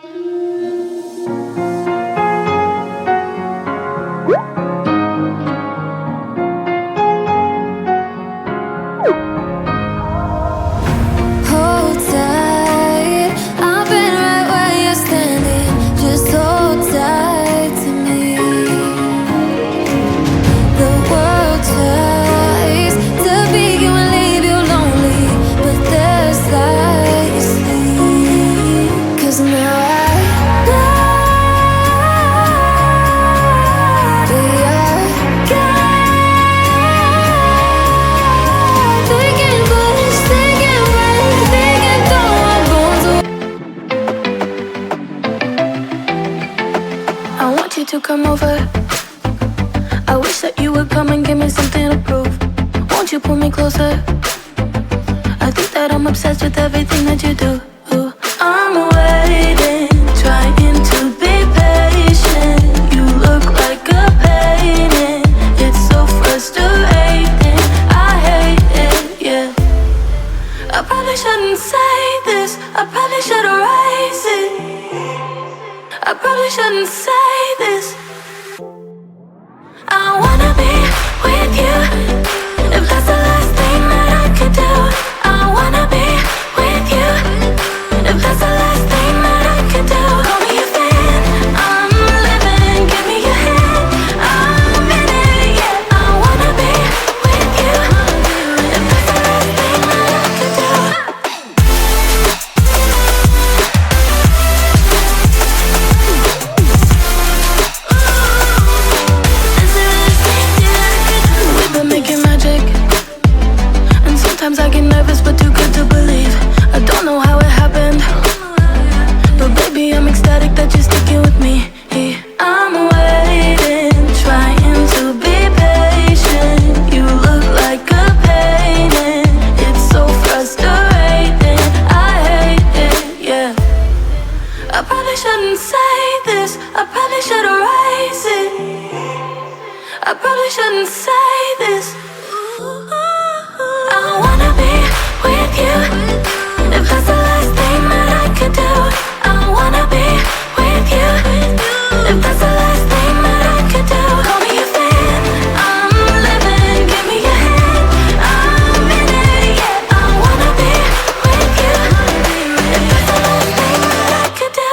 Hold tight, I've been right where you're standing. Just hold tight to me. The world tries to beat you and leave you lonely, but there's light you sleep. 'Cause now I gotta be your guide. They can push, they can break, they can throw our bones away. I want you to come over. I wish that you would come and give me something to prove. Won't you pull me closer? I think that I'm obsessed with everything that you do. I'm waiting, trying to be patient. You look like a painting. It's so frustrating. I hate it, yeah. I probably shouldn't say this. I probably should erase it. I probably shouldn't say this. I wanna be with you. If that's the last thing that I could do, I wanna be with you. If that's the last thing that I could do, call me a fan. I'm living, give me your hand. I'm in it, yeah. I wanna be with you. If that's the last thing that I could do. We've been making magic, and sometimes I get nervous but too good to believe. I don't know how it happened, but baby I'm ecstatic that you're sticking with me. I'm waiting, trying to be patient. You look like a painting. It's so frustrating. I hate it, yeah. I probably shouldn't say this. I probably should erase it. I probably shouldn't say this. I wanna be with you. If that's the last thing that I could do, I wanna be with you. If that's the last thing that I could do, call me a fan. I'm living, give me your hand. I'm in it, yeah. I wanna be with you. If that's the last thing that I could do.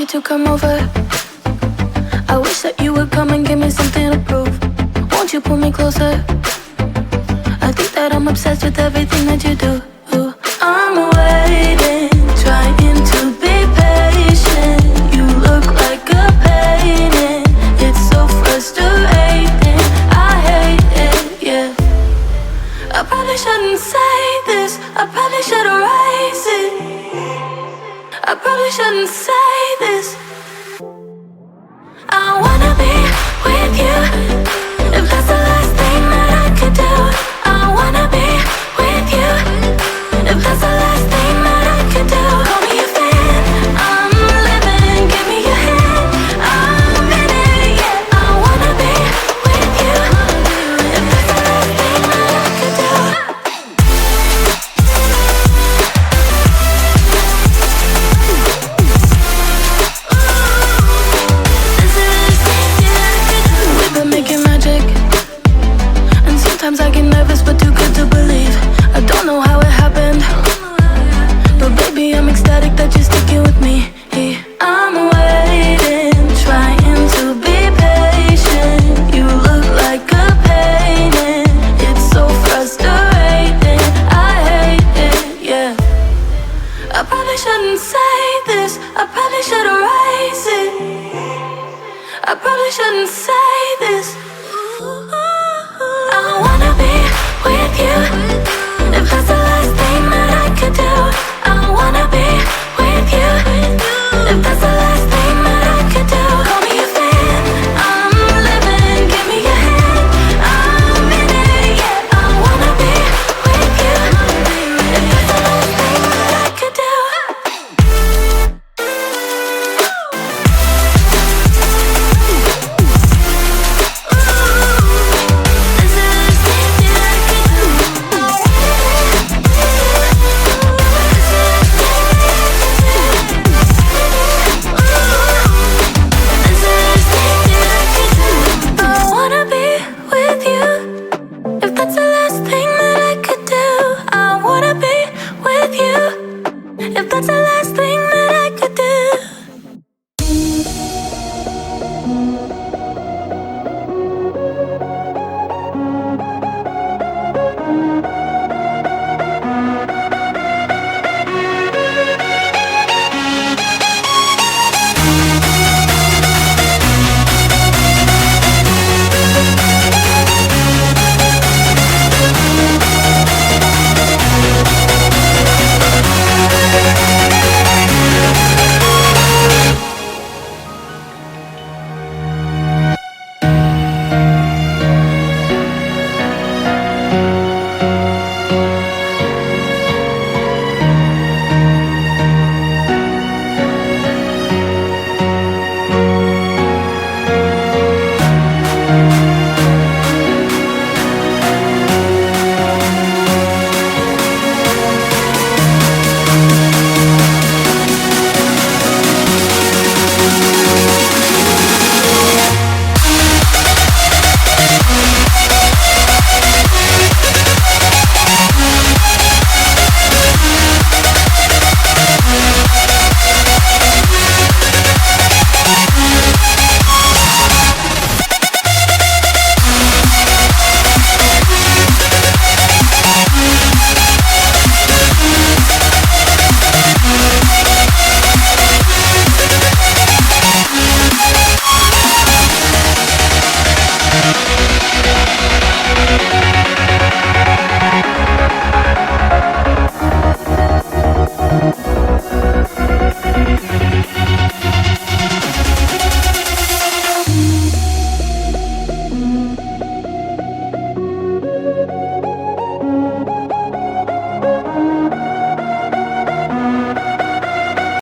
you to come over. I wish that you would come and give me something to prove. Won't you pull me closer? I think that I'm obsessed with everything that you do. I'm waiting, trying to be patient. You look like a painting. It's so frustrating. I hate it, yeah. I probably shouldn't say this. I probably should erase it. I probably shouldn't say this. I wanna be with you. If that's the last thing that I could do, I wanna be with you. If that's the last thing that I could do, call me a fan. I'm living, give me your hand. I'm in it, yeah. I wanna be with you. If that's the last thing that I could do. We've been making magic, and sometimes I get nervous but too good to believe. I don't know how it happened, but baby I'm ecstatic that you're sticking with me. I'm waiting, trying to be patient. You look like a painting. It's so frustrating. I hate it, yeah. I probably shouldn't say this. I probably should erase it. I probably shouldn't say this. I wanna be with you.